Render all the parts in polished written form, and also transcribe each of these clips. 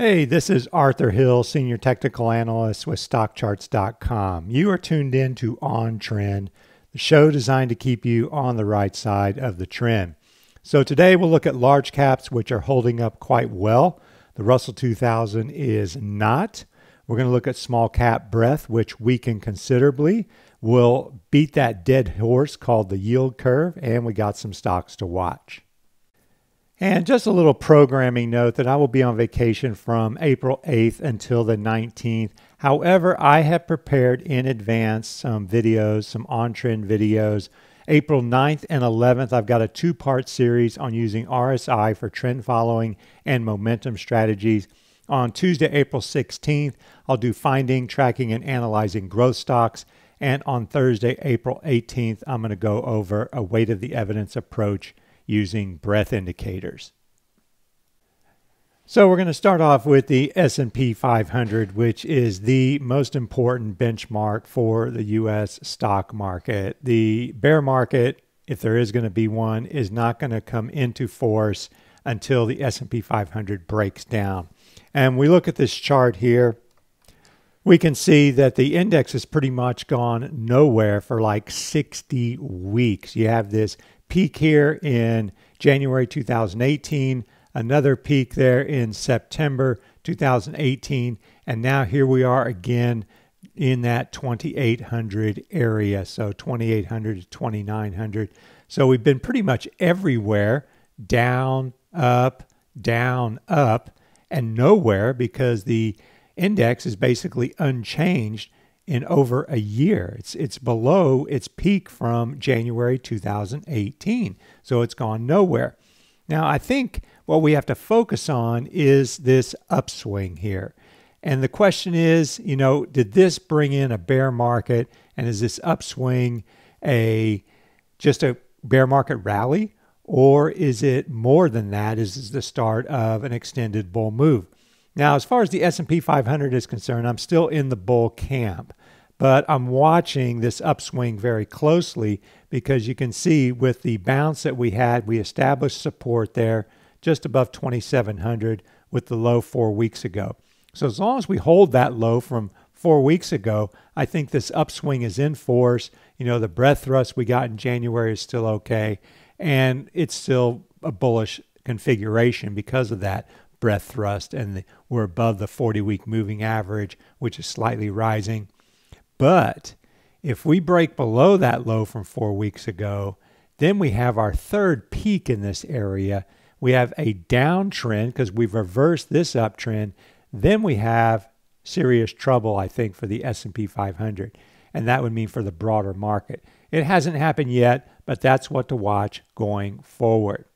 Hey, this is Arthur Hill, Senior Technical Analyst with StockCharts.com. You are tuned in to On Trend, the show designed to keep you on the right side of the trend. So today we'll look at large caps, which are holding up quite well. The Russell 2000 is not. We're going to look at small cap breadth, which weakened considerably. We'll beat that dead horse called the yield curve, and we got some stocks to watch. And just a little programming note that I will be on vacation from April 8th until the 19th. However, I have prepared in advance some videos, some on-trend videos. April 9th and 11th, I've got a two-part series on using RSI for trend following and momentum strategies. On Tuesday, April 16th, I'll do finding, tracking, and analyzing growth stocks. And on Thursday, April 18th, I'm going to go over a weight of the evidence approach using breadth indicators. So we're going to start off with the S&P 500, which is the most important benchmark for the U.S. stock market. The bear market, if there is going to be one, is not going to come into force until the S&P 500 breaks down. And we look at this chart here, we can see that the index has pretty much gone nowhere for like 60 weeks. You have this peak here in January 2018, another peak there in September 2018, and now here we are again in that 2800 area, so 2800 to 2900. So we've been pretty much everywhere, down, up, and nowhere, because the index is basically unchanged in over a year. It's below its peak from January 2018. So it's gone nowhere. Now, I think what we have to focus on is this upswing here. And the question is, did this bring in a bear market? And is this upswing just a bear market rally? Or is it more than that? Is this the start of an extended bull move? Now, as far as the S&P 500 is concerned, I'm still in the bull camp, but I'm watching this upswing very closely because you can see with the bounce that we had, we established support there just above 2,700 with the low 4 weeks ago. So as long as we hold that low from 4 weeks ago, I think this upswing is in force. The breadth thrust we got in January is still okay, and it's still a bullish configuration because of that breadth thrust, and we're above the 40-week moving average, which is slightly rising. But if we break below that low from 4 weeks ago, then we have our third peak in this area. We have a downtrend because we've reversed this uptrend. Then we have serious trouble, I think, for the S&P 500, and that would mean for the broader market. It hasn't happened yet, but that's what to watch going forward.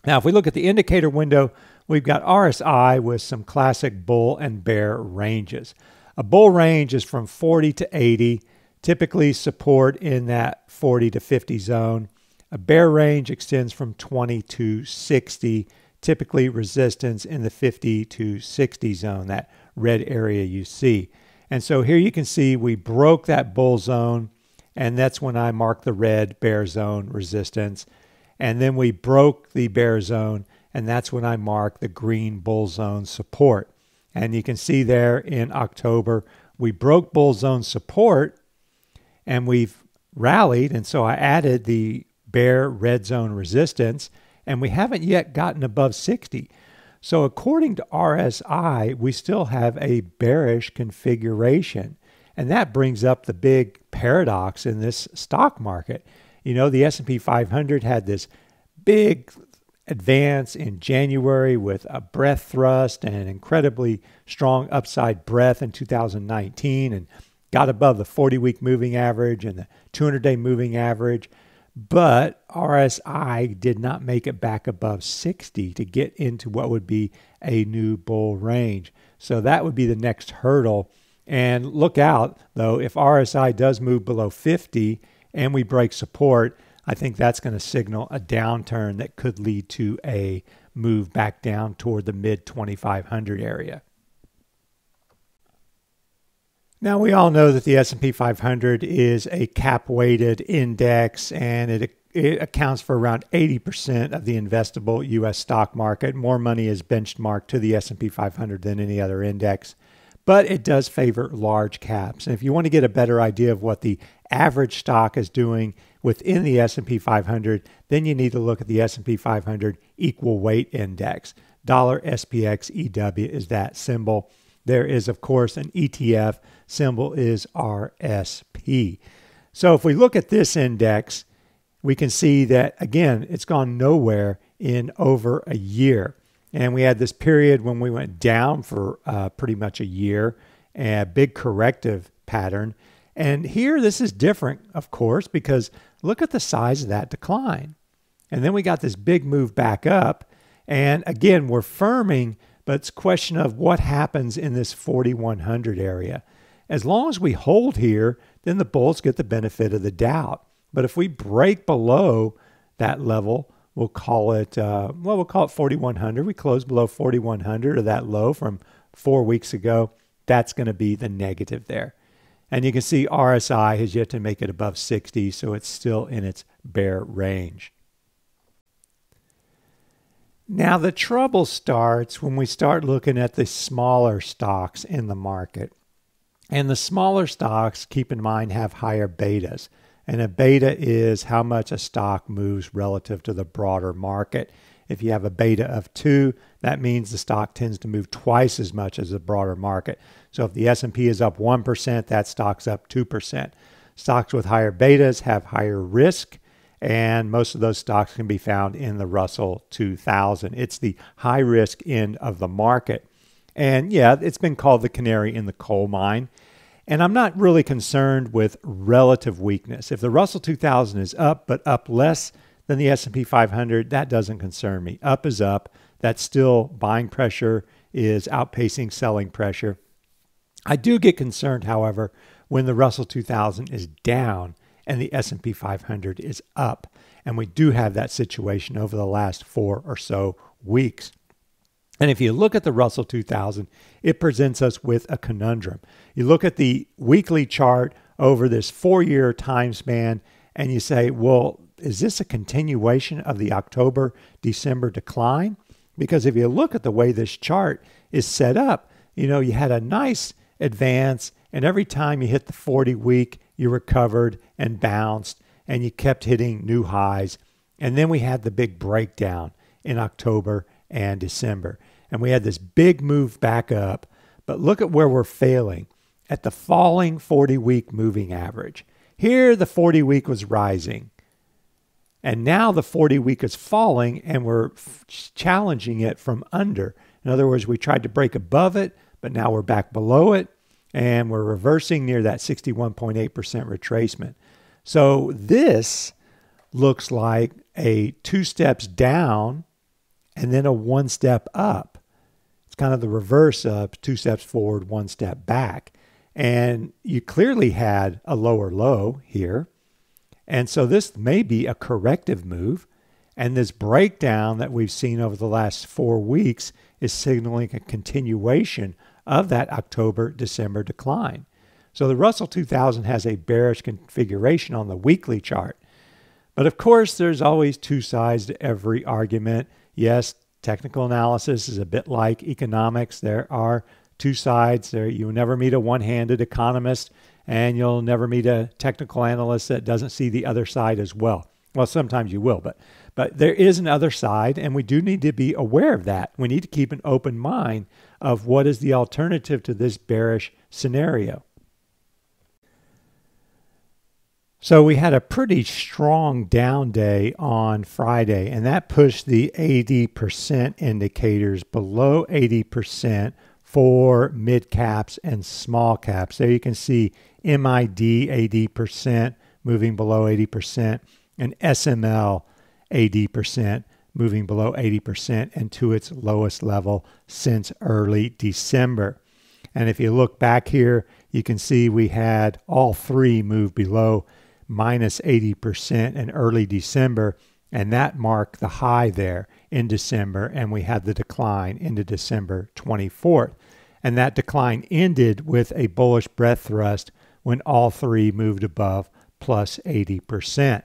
Now, if we look at the indicator window, we've got RSI with some classic bull and bear ranges. A bull range is from 40 to 80, typically support in that 40 to 50 zone. A bear range extends from 20 to 60, typically resistance in the 50 to 60 zone, that red area you see. And so here you can see we broke that bull zone, and that's when I mark the red bear zone resistance. And then we broke the bear zone, and that's when I mark the green bull zone support. And you can see there in October, we broke bull zone support, and we've rallied, and so I added the bear red zone resistance, and we haven't yet gotten above 60. So according to RSI, we still have a bearish configuration, and that brings up the big paradox in this stock market. The S&P 500 had this big advance in January with a breadth thrust and an incredibly strong upside breadth in 2019, and got above the 40-week moving average and the 200-day moving average. But RSI did not make it back above 60 to get into what would be a new bull range. So that would be the next hurdle. And look out, though, if RSI does move below 50 and we break support, I think that's going to signal a downturn that could lead to a move back down toward the mid 2,500 area. Now, we all know that the S&P 500 is a cap-weighted index, and it it accounts for around 80% of the investable U.S. stock market. More money is benchmarked to the S&P 500 than any other index, but it does favor large caps. And if you want to get a better idea of what the average stock is doing within the S&P 500, then you need to look at the S&P 500 Equal Weight Index. $SPXEW is that symbol. There is, of course, an ETF. Symbol is RSP. So if we look at this index, we can see that, again, it's gone nowhere in over a year. And we had this period when we went down for pretty much a year, a big corrective pattern. And here, this is different, of course, because look at the size of that decline. And then we got this big move back up. And again, we're firming, but it's a question of what happens in this 4,100 area. As long as we hold here, then the bulls get the benefit of the doubt. But if we break below that level, we'll call it 4,100. We close below 4,100 or that low from 4 weeks ago. That's going to be the negative there. And you can see RSI has yet to make it above 60, so it's still in its bear range. Now, the trouble starts when we start looking at the smaller stocks in the market. And the smaller stocks, keep in mind, have higher betas. And a beta is how much a stock moves relative to the broader market. If you have a beta of 2, that means the stock tends to move twice as much as the broader market. So if the S&P is up 1%, that stock's up 2%. Stocks with higher betas have higher risk, and most of those stocks can be found in the Russell 2000. It's the high risk end of the market. And yeah, it's been called the canary in the coal mine. And I'm not really concerned with relative weakness. If the Russell 2000 is up, but up less than the S&P 500, that doesn't concern me. Up is up. That's still buying pressure is outpacing selling pressure. I do get concerned, however, when the Russell 2000 is down and the S&P 500 is up. And we do have that situation over the last 4 or so weeks. And if you look at the Russell 2000, it presents us with a conundrum. You look at the weekly chart over this 4-year time span, and you say, well, is this a continuation of the October-December decline? Because if you look at the way this chart is set up, you had a nice advance, and every time you hit the 40-week, you recovered and bounced, and you kept hitting new highs. And then we had the big breakdown in October and December. And we had this big move back up. But look at where we're failing, at the falling 40-week moving average. Here, the 40-week was rising. And now the 40-week is falling, and we're challenging it from under. In other words, we tried to break above it, but now we're back below it, and we're reversing near that 61.8% retracement. So this looks like a 2 steps down and then a 1 step up. It's kind of the reverse of 2 steps forward, 1 step back. And you clearly had a lower low here. And so this may be a corrective move. And this breakdown that we've seen over the last 4 weeks is signaling a continuation of that October-December decline. So the Russell 2000 has a bearish configuration on the weekly chart. But of course, there's always 2 sides to every argument. Yes, technical analysis is a bit like economics. There are 2 sides. You'll never meet a one-handed economist, and you'll never meet a technical analyst that doesn't see the other side as well. Well, sometimes you will, but there is an other side, and we do need to be aware of that. We need to keep an open mind of what is the alternative to this bearish scenario. So we had a pretty strong down day on Friday, and that pushed the 80% indicators below 80% for mid caps and small caps. There you can see MID 80% moving below 80%, and SML 80% moving below 80% and to its lowest level since early December. And if you look back here, you can see we had all 3 move below minus 80% in early December, and that marked the high there in December, and we had the decline into December 24th. And that decline ended with a bullish breadth thrust when all 3 moved above plus 80%.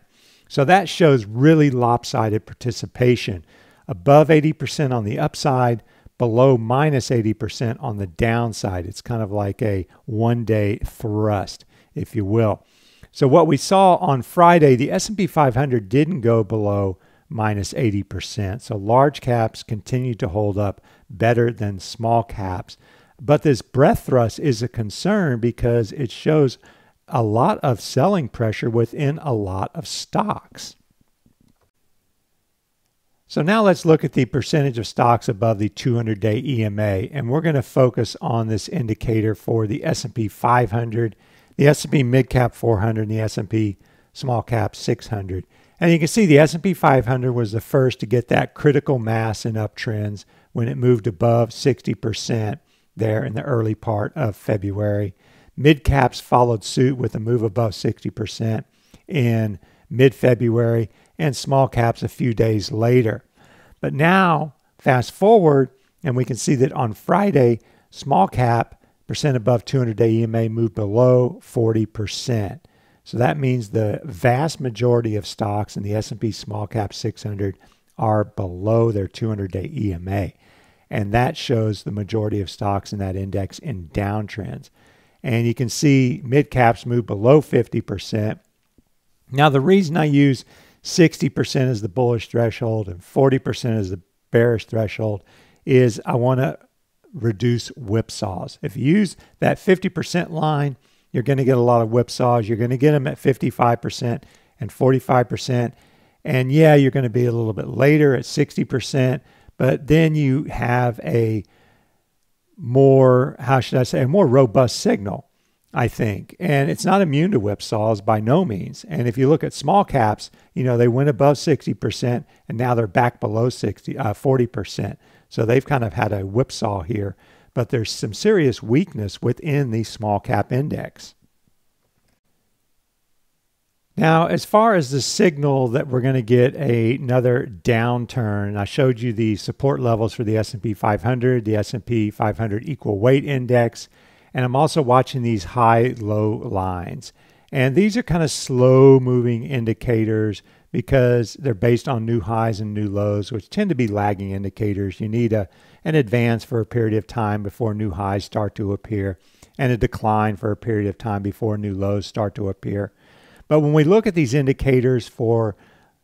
So that shows really lopsided participation. Above 80% on the upside, below minus 80% on the downside. It's kind of like a one-day thrust, if you will. So what we saw on Friday, the S&P 500 didn't go below minus 80%. So large caps continue to hold up better than small caps. But this breadth thrust is a concern because it shows a lot of selling pressure within a lot of stocks. So now let's look at the percentage of stocks above the 200-day EMA, and we're going to focus on this indicator for the S&P 500, the S&P MidCap 400, and the S&P SmallCap 600. And you can see the S&P 500 was the first to get that critical mass in uptrends when it moved above 60% there in the early part of February. Mid-caps followed suit with a move above 60% in mid-February, and small caps a few days later. But now, fast forward, and we can see that on Friday, small cap percent above 200-day EMA moved below 40%. So that means the vast majority of stocks in the S&P SmallCap 600 are below their 200-day EMA. And that shows the majority of stocks in that index in downtrends. And you can see mid-caps move below 50%. Now, the reason I use 60% as the bullish threshold and 40% as the bearish threshold is I want to reduce whipsaws. If you use that 50% line, you're going to get a lot of whipsaws. You're going to get them at 55% and 45%. And yeah, you're going to be a little bit later at 60%, but then you have a more, how should I say, a more robust signal, I think. And it's not immune to whipsaws by no means. And if you look at small caps, you know, they went above 60% and now they're back below 40%. So they've kind of had a whipsaw here, but there's some serious weakness within the small cap index. Now, as far as the signal that we're going to get another downturn, I showed you the support levels for the S&P 500, the S&P 500 equal weight index, and I'm also watching these high-low lines. And these are kind of slow-moving indicators because they're based on new highs and new lows, which tend to be lagging indicators. You need an advance for a period of time before new highs start to appear, and a decline for a period of time before new lows start to appear. But when we look at these indicators for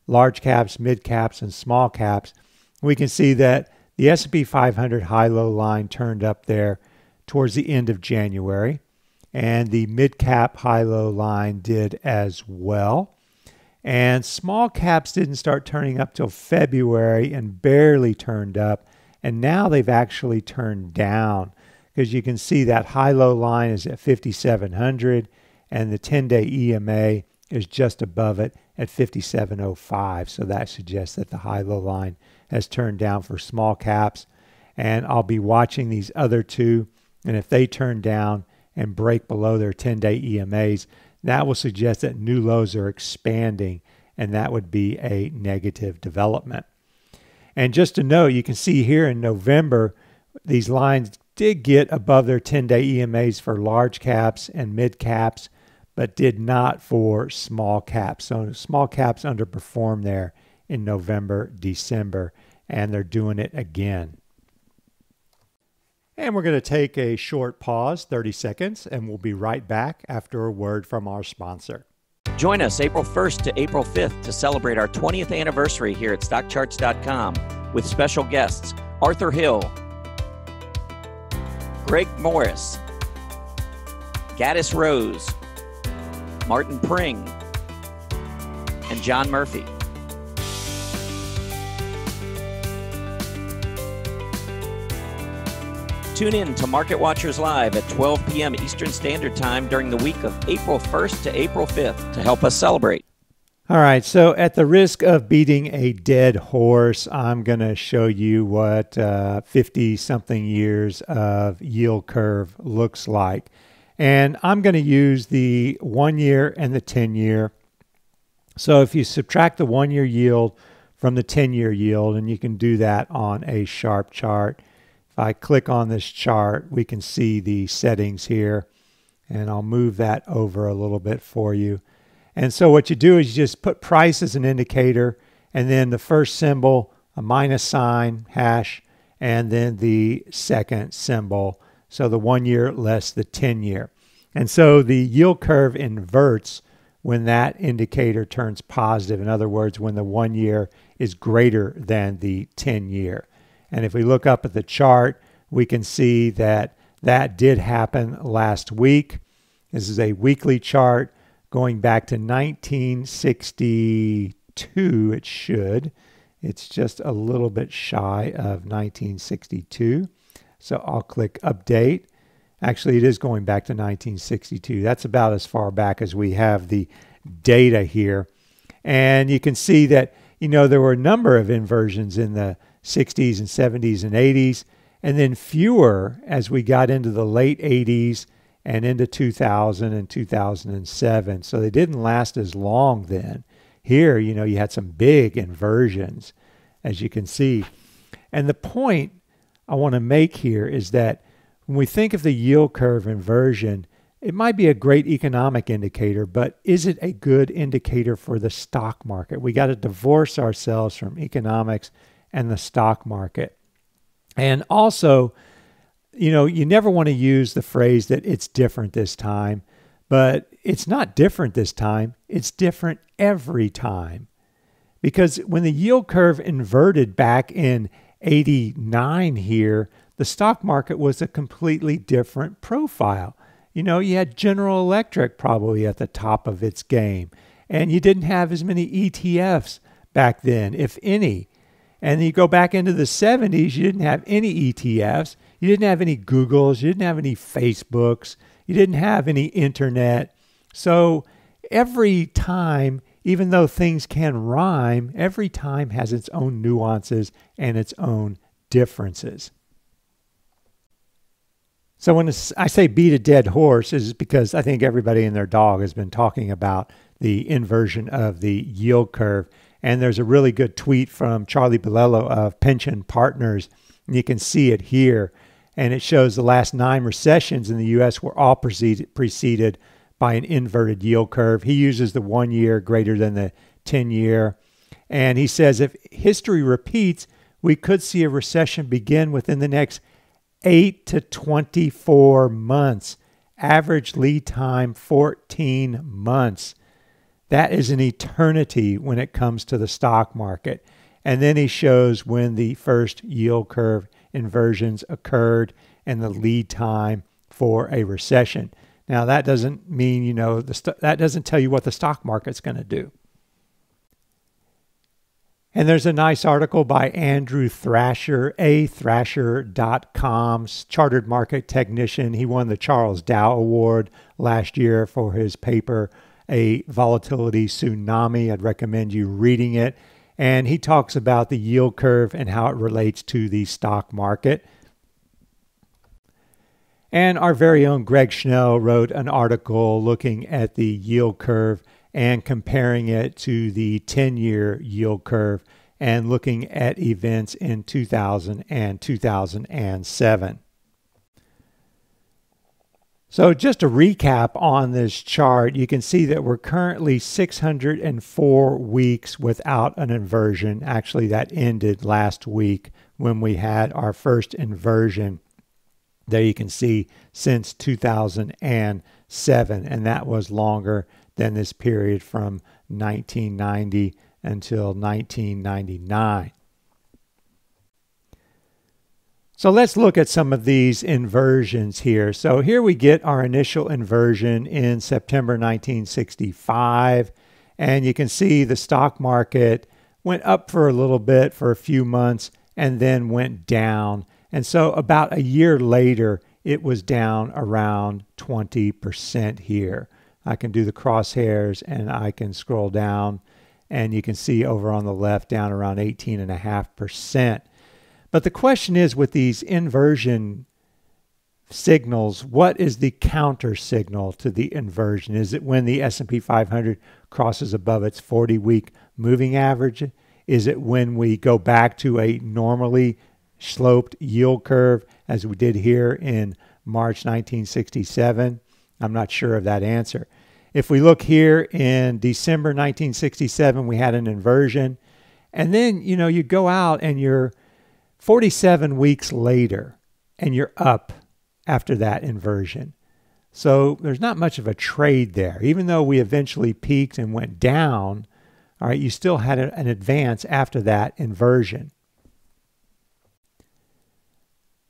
large caps, mid caps, and small caps, we can see that the S&P 500 high-low line turned up there towards the end of January, and the mid-cap high-low line did as well. And small caps didn't start turning up till February and barely turned up, and now they've actually turned down because you can see that high-low line is at 5,700 and the 10-day EMA is just above it at 5705. So that suggests that the high-low line has turned down for small caps. And I'll be watching these other two. And if they turn down and break below their 10-day EMAs, that will suggest that new lows are expanding. And that would be a negative development. And just to note, you can see here in November, these lines did get above their 10-day EMAs for large caps and mid caps, but did not for small caps. So small caps underperformed there in November, December, and they're doing it again. And we're going to take a short pause, 30 seconds, and we'll be right back after a word from our sponsor. Join us April 1st to April 5th to celebrate our 20th anniversary here at StockCharts.com with special guests Arthur Hill, Greg Morris, Gaddis Rose, Martin Pring, and John Murphy. Tune in to Market Watchers Live at 12 p.m. Eastern Standard Time during the week of April 1st to April 5th to help us celebrate. All right, so at the risk of beating a dead horse, I'm going to show you what 50-something years of yield curve looks like. And I'm going to use the 1 year and the 10-year. So if you subtract the 1 year yield from the 10-year yield, and you can do that on a sharp chart. If I click on this chart, we can see the settings here. And I'll move that over a little bit for you. And so what you do is you just put price as an indicator, and then the first symbol, a minus sign, hash, and then the second symbol. So the 1 year less the 10 year. And so the yield curve inverts when that indicator turns positive. In other words, when the 1 year is greater than the 10 year. And if we look up at the chart, we can see that that did happen last week. This is a weekly chart going back to 1962, it should. It's just a little bit shy of 1962. So I'll click update. Actually, it is going back to 1962. That's about as far back as we have the data here. And you can see that, there were a number of inversions in the 60s and 70s and 80s, and then fewer as we got into the late 80s and into 2000 and 2007. So they didn't last as long then. Here, you had some big inversions, as you can see. And the point I want to make here is that when we think of the yield curve inversion, it might be a great economic indicator, but is it a good indicator for the stock market? We got to divorce ourselves from economics and the stock market. And also, you never want to use the phrase that it's different this time, but it's not different this time. It's different every time. Because when the yield curve inverted back in 89 here, the stock market was a completely different profile. You had General Electric probably at the top of its game, and you didn't have as many ETFs back then, if any. And you go back into the 70s, you didn't have any ETFs, you didn't have any Googles, you didn't have any Facebooks, you didn't have any internet. So every time, even though things can rhyme, every time has its own nuances and its own differences. So when I say beat a dead horse, is because I think everybody and their dog has been talking about the inversion of the yield curve. And there's a really good tweet from Charlie Bolello of Pension Partners. And you can see it here. And it shows the last 9 recessions in the U.S. were all preceded by an inverted yield curve. He uses the 1 year greater than the 10 year. And he says if history repeats, we could see a recession begin within the next 8 to 24 months. Average lead time 14 months. That is an eternity when it comes to the stock market. And then he shows when the first yield curve inversions occurred and the lead time for a recession. Now that doesn't mean, that doesn't tell you what the stock market's going to do. And there's a nice article by Andrew Thrasher, athrasher.com's chartered market technician. He won the Charles Dow Award last year for his paper, A Volatility Tsunami. I'd recommend you reading it. And he talks about the yield curve and how it relates to the stock market. And our very own Greg Schnell wrote an article looking at the yield curve and comparing it to the 10-year yield curve and looking at events in 2000 and 2007. So just to recap on this chart, you can see that we're currently 604 weeks without an inversion. Actually, that ended last week when we had our first inversion. There you can see since 2007, and that was longer than this period from 1990 until 1999. So let's look at some of these inversions here. So here we get our initial inversion in September 1965, and you can see the stock market went up for a little bit for a few months and then went down. And so about a year later, it was down around 20% here. I can do the crosshairs and I can scroll down and you can see over on the left down around 18.5%. But the question is with these inversion signals, what is the counter signal to the inversion? Is it when the S&P 500 crosses above its 40-week moving average? Is it when we go back to a normally sloped yield curve as we did here in March 1967? I'm not sure of that answer. if we look here in December 1967, we had an inversion. And then, you go out and you're 47 weeks later and you're up after that inversion. So there's not much of a trade there. Even though we eventually peaked and went down, all right, you still had an advance after that inversion.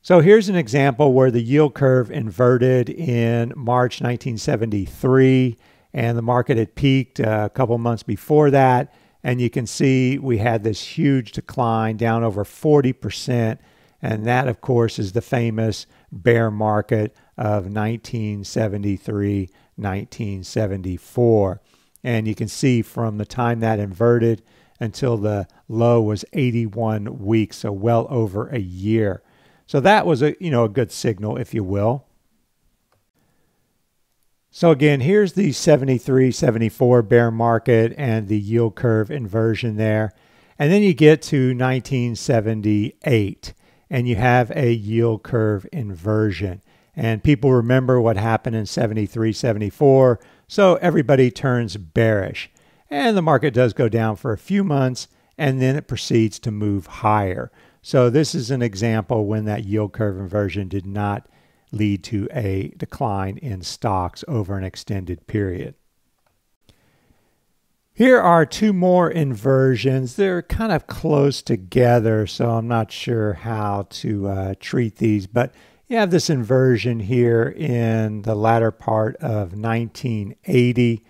So here's an example where the yield curve inverted in March 1973, and the market had peaked a couple months before that. And you can see we had this huge decline down over 40%. And that, of course, is the famous bear market of 1973, 1974. And you can see from the time that inverted until the low was 81 weeks, so well over a year. So that was a good signal, if you will. So again, here's the 73, 74 bear market and the yield curve inversion there. And then you get to 1978 and you have a yield curve inversion. And people remember what happened in 73, 74. So everybody turns bearish. And the market does go down for a few months and then it proceeds to move higher. So this is an example when that yield curve inversion did not lead to a decline in stocks over an extended period. Here are two more inversions. They're kind of close together, so I'm not sure how to treat these, but you have this inversion here in the latter part of 1980,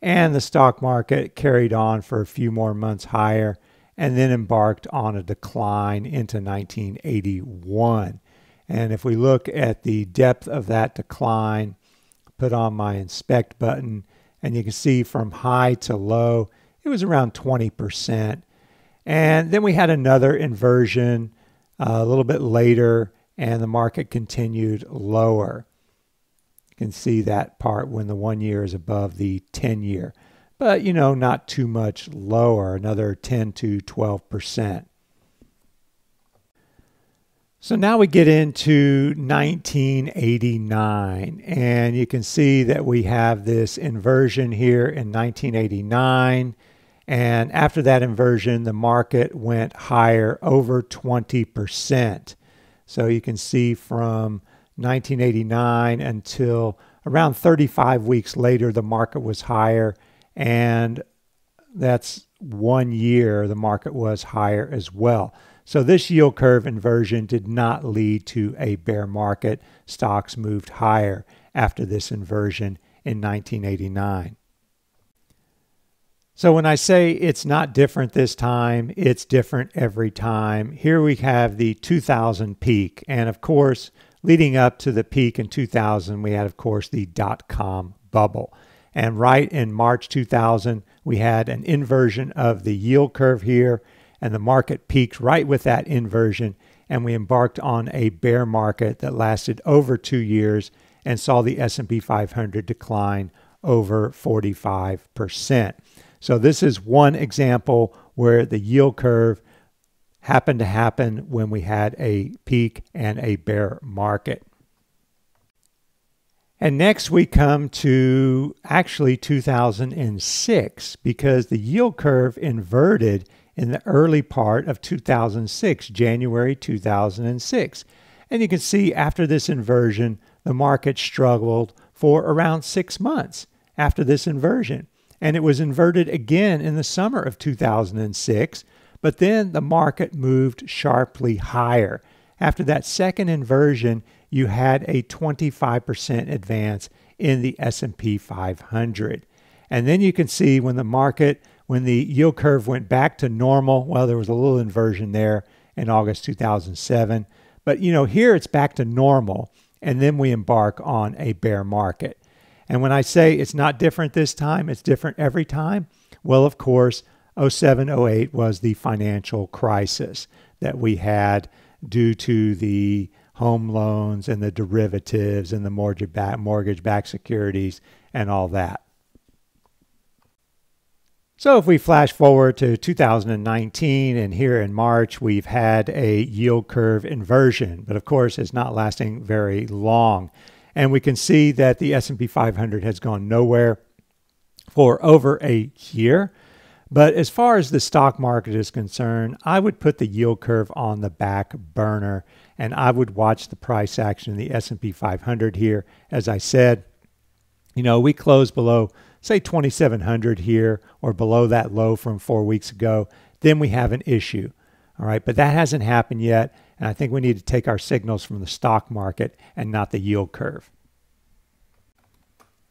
and the stock market carried on for a few more months higher and then embarked on a decline into 1981. And if we look at the depth of that decline, put on my inspect button, and you can see from high to low, it was around 20%. And then we had another inversion a little bit later, and the market continued lower. You can see that part when the 1 year is above the 10-year. But, not too much lower, another 10 to 12%. So now we get into 1989, and you can see that we have this inversion here in 1989. And after that inversion, the market went higher over 20%. So you can see from 1989 until around 35 weeks later, the market was higher. And that's 1 year, the market was higher as well. So this yield curve inversion did not lead to a bear market. Stocks moved higher after this inversion in 1989. So when I say it's not different this time, it's different every time. Here we have the 2000 peak. And of course, leading up to the peak in 2000, we had, of course, the dot-com bubble. And right in March 2000, we had an inversion of the yield curve here. And the market peaked right with that inversion, and we embarked on a bear market that lasted over 2 years and saw the S&P 500 decline over 45%. So this is one example where the yield curve happened to happen when we had a peak and a bear market. And next we come to actually 2006, because the yield curve inverted in the early part of 2006, January 2006. And you can see after this inversion, the market struggled for around 6 months after this inversion. And it was inverted again in the summer of 2006, but then the market moved sharply higher. After that second inversion, you had a 25% advance in the S&P 500. And then you can see when the yield curve went back to normal, well, there was a little inversion there in August 2007. But, here it's back to normal, and then we embark on a bear market. And when I say it's not different this time, it's different every time, well, of course, 07, 08 was the financial crisis that we had due to the home loans and the derivatives and the mortgage-backed securities and all that. So if we flash forward to 2019, and here in March, we've had a yield curve inversion, but of course, it's not lasting very long. And we can see that the S&P 500 has gone nowhere. for over a year. But as far as the stock market is concerned, I would put the yield curve on the back burner, and I would watch the price action in the S&P 500 here. As I said, we closed below, say, 2,700 here, or below that low from 4 weeks ago. Then we have an issue. All right, but that hasn't happened yet, and I think we need to take our signals from the stock market and not the yield curve.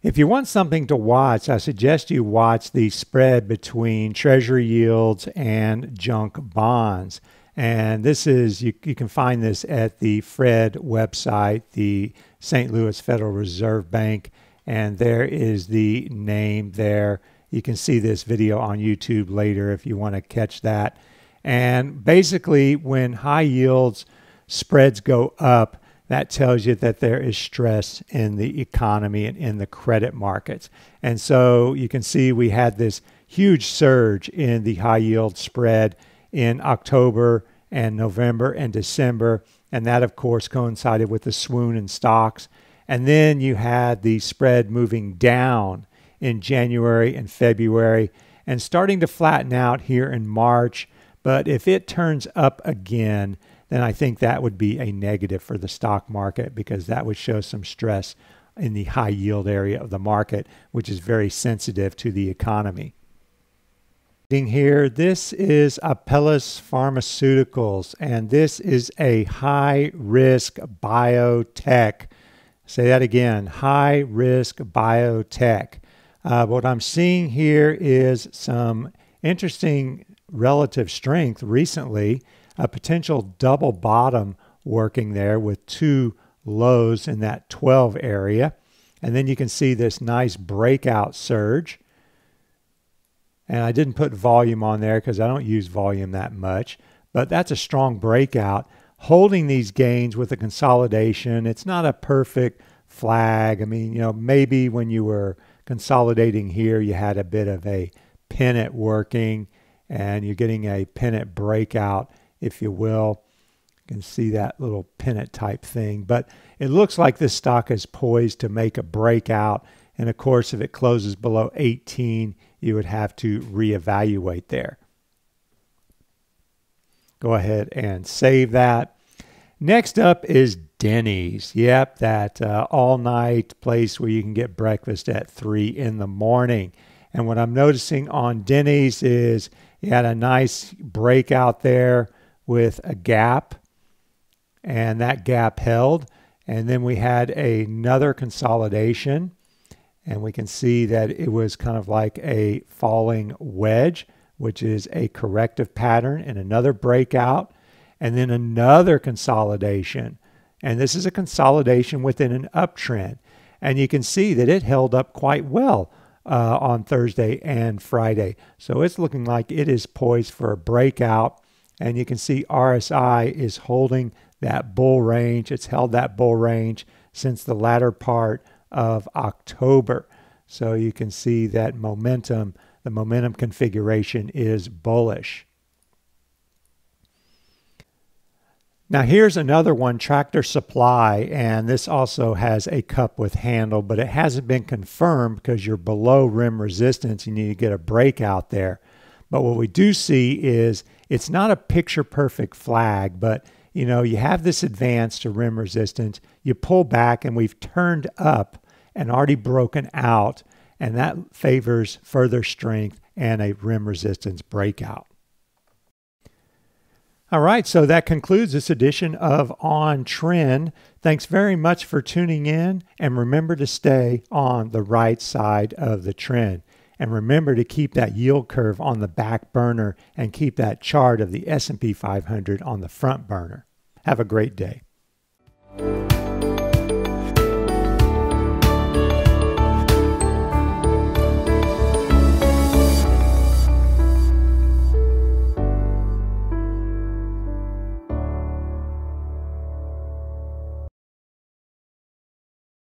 If you want something to watch, I suggest you watch the spread between Treasury yields and junk bonds. And this is, you can find this at the Fed website, the St. Louis Federal Reserve Bank, and there is the name there. You can see this video on YouTube later if you want to catch that. And basically, when high yields spreads go up, that tells you that there is stress in the economy and in the credit markets. And so you can see we had this huge surge in the high yield spread in October and November and December. And that, of course, coincided with the swoon in stocks. And then you had the spread moving down in January and February and starting to flatten out here in March. But if it turns up again, then I think that would be a negative for the stock market, because that would show some stress in the high yield area of the market, which is very sensitive to the economy. Here, this is Ellis Pharmaceuticals, and this is a high-risk biotech. Say that again, high-risk biotech. What I'm seeing here is some interesting relative strength recently, a potential double bottom working there with two lows in that 12 area. And then you can see this nice breakout surge. And I didn't put volume on there because I don't use volume that much, but that's a strong breakout. Holding these gains with a consolidation, it's not a perfect flag. I mean, maybe when you were consolidating here, you had a bit of a pennant working, and you're getting a pennant breakout, if you will. You can see that little pennant type thing. But it looks like this stock is poised to make a breakout. And of course, if it closes below 18, you would have to reevaluate there. Go ahead and save that. Next up is Dennys. Yep, that all-night place where you can get breakfast at 3 in the morning. And what I'm noticing on Dennys is you had a nice breakout there with a gap, and that gap held. And then we had another consolidation, and we can see that it was kind of like a falling wedge, which is a corrective pattern, and another breakout, and then another consolidation. And this is a consolidation within an uptrend. And you can see that it held up quite well on Thursday and Friday. So it's looking like it is poised for a breakout. And you can see RSI is holding that bull range. It's held that bull range since the latter part of October. So you can see that momentum, the momentum configuration is bullish. Now here's another one, Tractor Supply, and this also has a cup with handle, but it hasn't been confirmed because you're below rim resistance. You need to get a breakout there. But what we do see is it's not a picture-perfect flag, but you have this advance to rim resistance. You pull back, and we've turned up and already broken out, and that favors further strength and a rim resistance breakout. All right, so that concludes this edition of On Trend. Thanks very much for tuning in, and remember to stay on the right side of the trend. And remember to keep that yield curve on the back burner and keep that chart of the S&P 500 on the front burner. Have a great day.